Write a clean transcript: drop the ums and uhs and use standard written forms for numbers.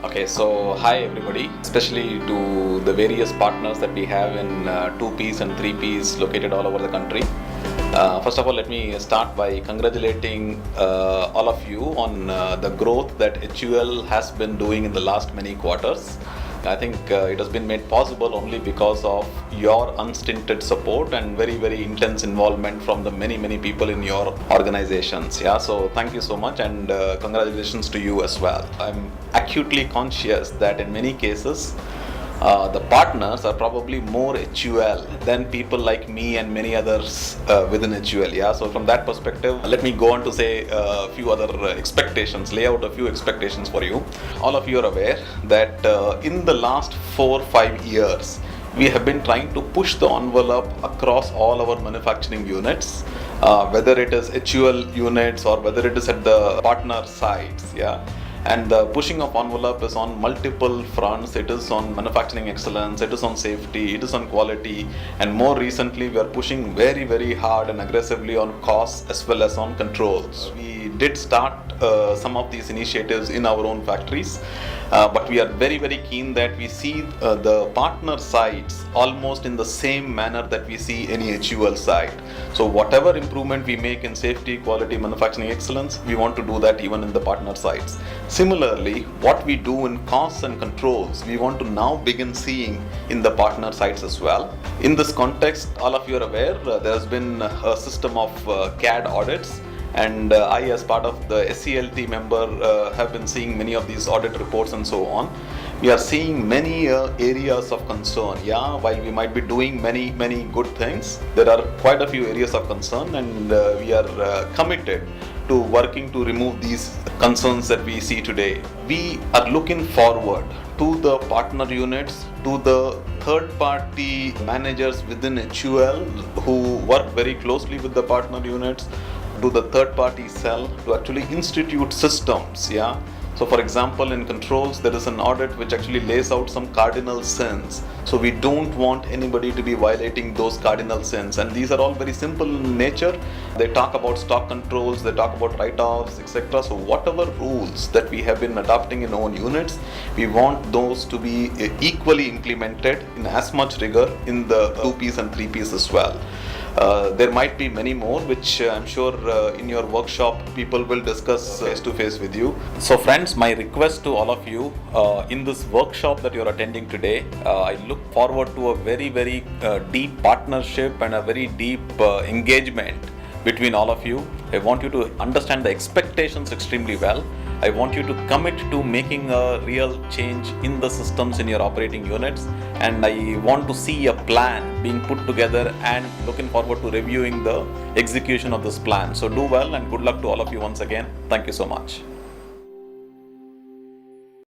Okay, so hi everybody, especially to the various partners that we have in 2Ps and 3Ps located all over the country. First of all, let me start by congratulating all of you on the growth that HUL has been doing in the last many quarters. I think it has been made possible only because of your unstinted support and very intense involvement from the many people in your organizations. Yeah, so thank you so much and congratulations to you as well. I'm acutely conscious that in many cases the partners are probably more HUL than people like me and many others within HUL. Yeah, so from that perspective, let me go on to say a few other expectations, lay out a few expectations for you. All of you are aware that in the last 4-5 years, we have been trying to push the envelope across all our manufacturing units, whether it is HUL units or whether it is at the partner sites. Yeah. And the pushing of envelope is on multiple fronts. It is on manufacturing excellence, it is on safety, it is on quality, and more recently we are pushing very hard and aggressively on costs as well as on controls. We did start some of these initiatives in our own factories, but we are very keen that we see the partner sites almost in the same manner that we see any HUL site. So whatever improvement we make in safety, quality, manufacturing excellence, we want to do that even in the partner sites. Similarly, what we do in costs and controls, we want to now begin seeing in the partner sites as well. In this context, all of you are aware, there has been a system of CAD audits, and I, as part of the SCLT member, have been seeing many of these audit reports and so on. We are seeing many areas of concern. Yeah, while we might be doing many good things, there are quite a few areas of concern, and we are committed to working to remove these concerns that we see today. We are looking forward to the partner units, to the third-party managers within HUL who work very closely with the partner units, to the third-party cell to actually institute systems. Yeah. So for example, in controls, there is an audit which actually lays out some cardinal sins. So we don't want anybody to be violating those cardinal sins. And these are all very simple in nature. They talk about stock controls, they talk about write-offs, etc. So whatever rules that we have been adopting in own units, we want those to be equally implemented in as much rigor in the 2Ps and 3Ps as well. There might be many more, which I'm sure in your workshop people will discuss face to face with you. So friends, my request to all of you in this workshop that you're attending today, I look forward to a very deep partnership and a very deep engagement between all of you. I want you to understand the expectations extremely well. I want you to commit to making a real change in the systems in your operating units, and I want to see a plan being put together and looking forward to reviewing the execution of this plan. So do well and good luck to all of you once again. Thank you so much.